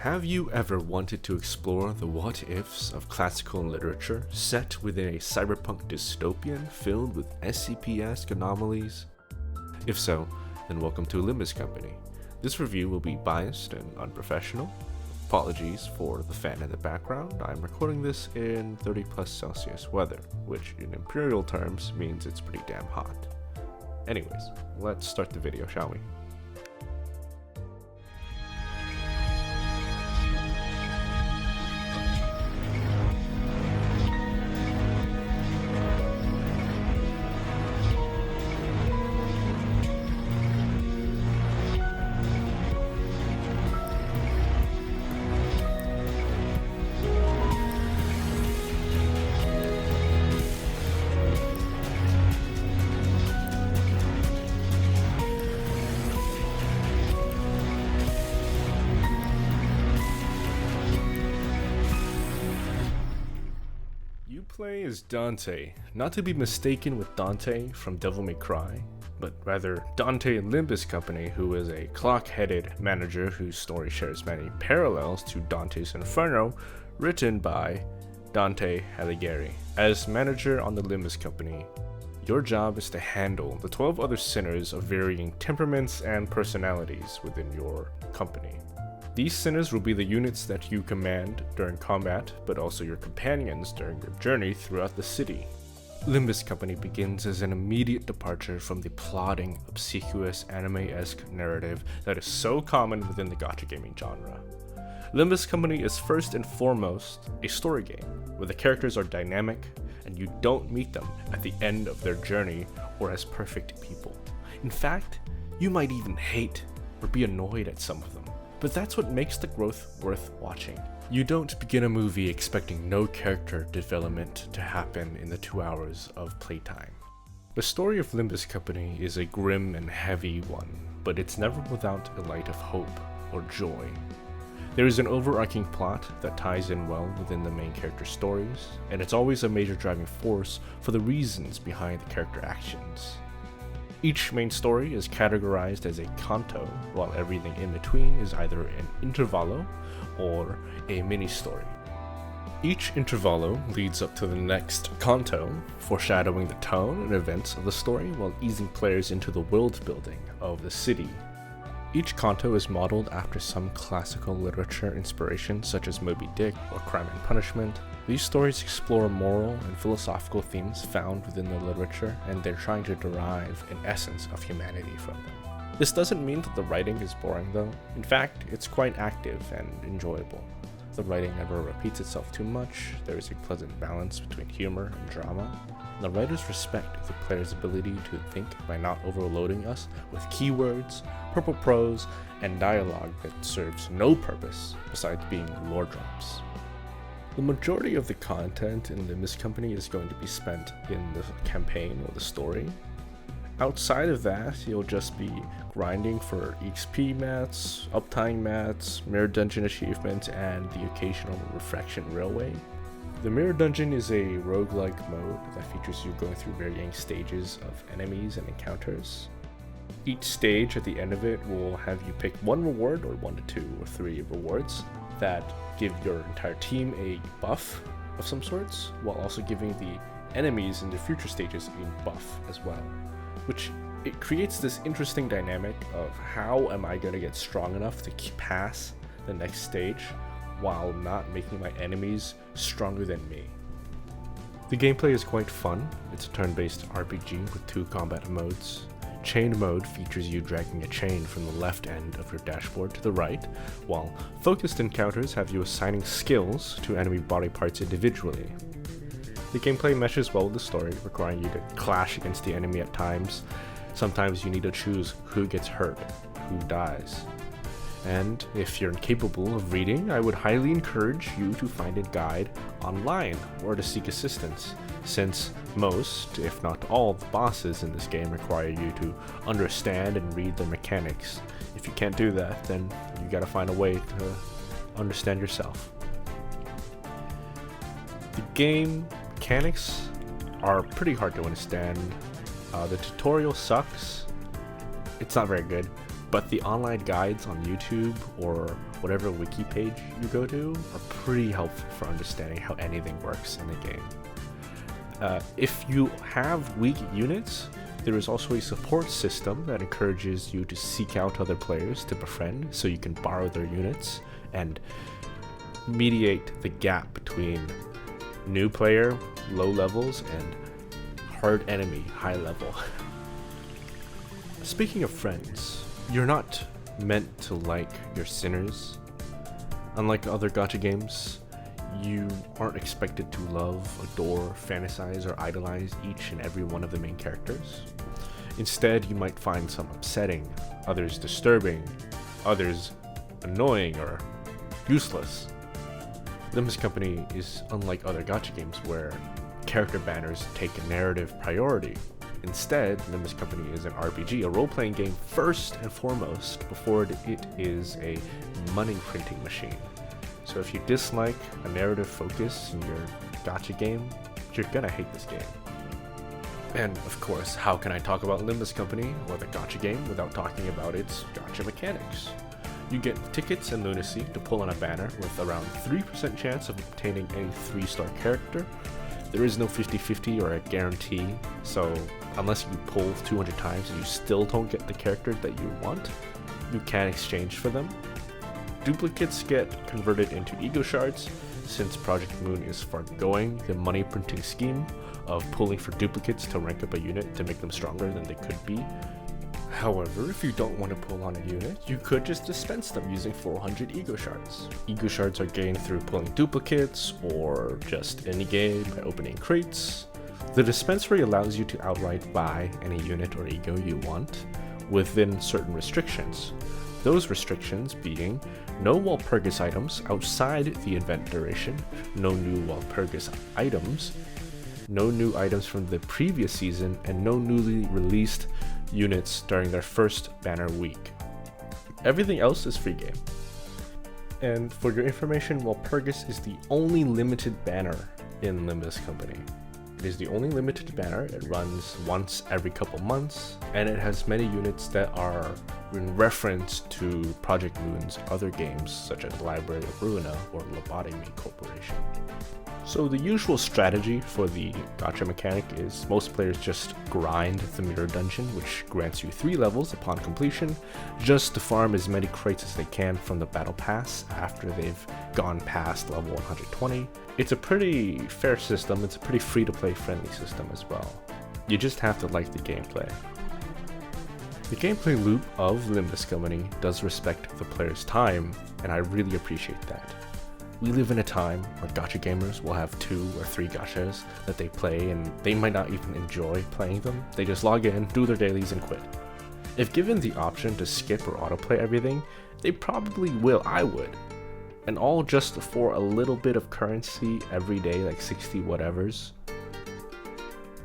Have you ever wanted to explore the what-ifs of classical literature set within a cyberpunk dystopian filled with SCP-esque anomalies? If so, then welcome to Limbus Company. This review will be biased and unprofessional. Apologies for the fan in the background. I'm recording this in 30+ Celsius weather, which in imperial terms means it's pretty damn hot. Anyways, let's start the video, shall we? Play as Dante, not to be mistaken with Dante from Devil May Cry, but rather Dante and Limbus Company, who is a clock-headed manager whose story shares many parallels to Dante's Inferno, written by Dante Alighieri. As manager on the Limbus Company, your job is to handle the 12 other sinners of varying temperaments and personalities within your company. These sinners will be the units that you command during combat, but also your companions during your journey throughout the city. Limbus Company begins as an immediate departure from the plodding, obsequious, anime-esque narrative that is so common within the gacha gaming genre. Limbus Company is first and foremost a story game, where the characters are dynamic, and you don't meet them at the end of their journey or as perfect people. In fact, you might even hate or be annoyed at some of them. But that's what makes the growth worth watching. You don't begin a movie expecting no character development to happen in the 2 hours of playtime. The story of Limbus Company is a grim and heavy one, but it's never without a light of hope or joy. There is an overarching plot that ties in well within the main character stories, and it's always a major driving force for the reasons behind the character actions. Each main story is categorized as a canto, while everything in between is either an intervallo or a mini-story. Each intervallo leads up to the next canto, foreshadowing the tone and events of the story while easing players into the world building of the city. Each canto is modeled after some classical literature inspiration such as Moby Dick or Crime and Punishment. These stories explore moral and philosophical themes found within the literature, and they're trying to derive an essence of humanity from them. This doesn't mean that the writing is boring though. In fact, it's quite active and enjoyable. The writing never repeats itself too much, there is a pleasant balance between humor and drama. The writers respect the player's ability to think by not overloading us with keywords, purple prose, and dialogue that serves no purpose besides being lore drops. The majority of the content in Limbus Company is going to be spent in the campaign or the story. Outside of that, you'll just be grinding for XP mats, uptime mats, mirror dungeon achievements, and the occasional refraction railway. The mirror dungeon is a roguelike mode that features you going through varying stages of enemies and encounters. Each stage at the end of it will have you pick one reward, or 1 to 2 or 3 rewards, that give your entire team a buff of some sorts, while also giving the enemies in the future stages a buff as well. Which it creates this interesting dynamic of how am I going to get strong enough to pass the next stage while not making my enemies stronger than me. The gameplay is quite fun. It's a turn-based RPG with 2 combat modes. Chain mode features you dragging a chain from the left end of your dashboard to the right, while focused encounters have you assigning skills to enemy body parts individually. The gameplay meshes well with the story, requiring you to clash against the enemy at times. Sometimes you need to choose who gets hurt, who dies. And if you're incapable of reading, I would highly encourage you to find a guide online or to seek assistance, since most, if not all, the bosses in this game require you to understand and read their mechanics. If you can't do that, then you gotta find a way to understand yourself. The game mechanics are pretty hard to understand. The tutorial sucks. It's not very good. but the online guides on YouTube or whatever wiki page you go to are pretty helpful for understanding how anything works in the game. If you have weak units, there is also a support system that encourages you to seek out other players to befriend so you can borrow their units and mediate the gap between new player, low levels, and hard enemy, high level. Speaking of friends, you're not meant to like your sinners. Unlike other gacha games, you aren't expected to love, adore, fantasize, or idolize each and every one of the main characters. Instead, you might find some upsetting, others disturbing, others annoying or useless. Limbus Company is unlike other gacha games where character banners take a narrative priority. Instead, Limbus Company is an RPG, a role-playing game first and foremost, before it is a money printing machine. So if you dislike a narrative focus in your gacha game, you're gonna hate this game. And of course, how can I talk about Limbus Company or the gacha game without talking about its gacha mechanics? You get tickets and lunacy to pull on a banner with around 3% chance of obtaining a 3-star character. There is no 50-50 or a guarantee, so unless you pull 200 times and you still don't get the character that you want, you can exchange for them. Duplicates get converted into ego shards. Since Project Moon is foregoing the money printing scheme of pulling for duplicates to rank up a unit to make them stronger than they could be. However, if you don't want to pull on a unit, you could just dispense them using 400 ego shards. Ego shards are gained through pulling duplicates or just any game by opening crates. The dispensary allows you to outright buy any unit or ego you want within certain restrictions. Those restrictions being no Walpurgis items outside the event duration, no new Walpurgis items, no new items from the previous season, and no newly released units during their first banner week. Everything else is free game. And for your information, Walpurgis is the only limited banner in Limbus Company. It is the only limited banner. It runs once every couple months, and it has many units that are in reference to Project Moon's other games, such as Library of Ruina or Lobotomy Corporation. So the usual strategy for the gacha mechanic is most players just grind the mirror dungeon, which grants you 3 levels upon completion, just to farm as many crates as they can from the battle pass after they've gone past level 120. It's a pretty fair system, it's a pretty free-to-play friendly system as well. You just have to like the gameplay. The gameplay loop of Limbus Company does respect the player's time, and I really appreciate that. We live in a time where gacha gamers will have 2 or 3 gachas that they play and they might not even enjoy playing them. They just log in, do their dailies, and quit. If given the option to skip or autoplay everything, they probably will. I would. And all just for a little bit of currency every day, like 60 whatevers.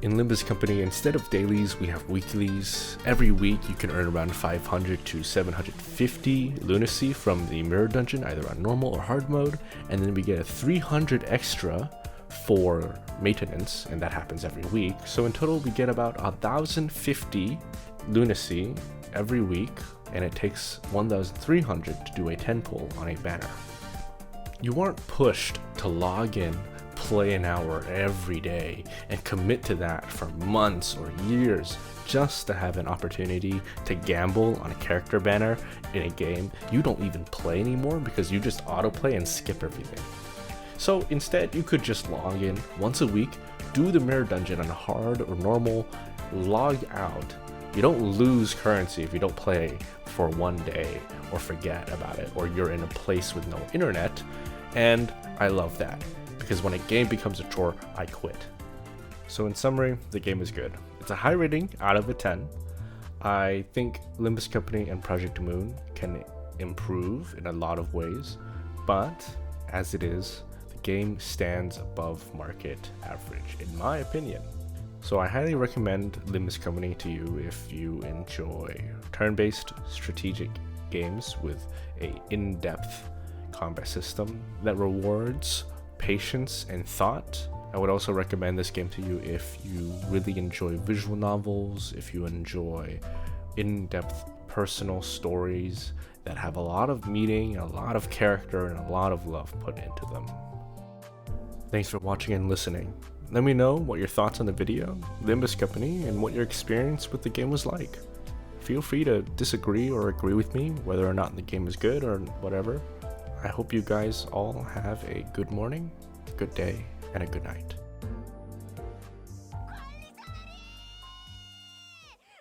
In Limbus Company, instead of dailies, we have weeklies. Every week you can earn around 500 to 750 lunacy from the mirror dungeon, either on normal or hard mode, and then we get a 300 extra for maintenance, and that happens every week. So in total we get about 1,050 lunacy every week, and it takes 1,300 to do a 10 pull on a banner. You aren't pushed to log in, play an hour every day, and commit to that for months or years just to have an opportunity to gamble on a character banner in a game you don't even play anymore because you just autoplay and skip everything. So instead, you could just log in once a week, do the mirror dungeon on hard or normal, log out. You don't lose currency if you don't play for one day or forget about it, or you're in a place with no internet, and I love that. Because when a game becomes a chore, I quit. So in summary, the game is good. It's a high rating out of a 10. I think Limbus Company and Project Moon can improve in a lot of ways, but as it is, the game stands above market average, in my opinion. So I highly recommend Limbus Company to you if you enjoy turn-based strategic games with a in-depth combat system that rewards patience and thought. I would also recommend this game to you if you really enjoy visual novels, if you enjoy in-depth personal stories that have a lot of meaning, a lot of character, and a lot of love put into them. Thanks for watching and listening. Let me know what your thoughts on the video, Limbus Company, and what your experience with the game was like. Feel free to disagree or agree with me whether or not the game is good or whatever. I hope you guys all have a good morning, good day, and a good night.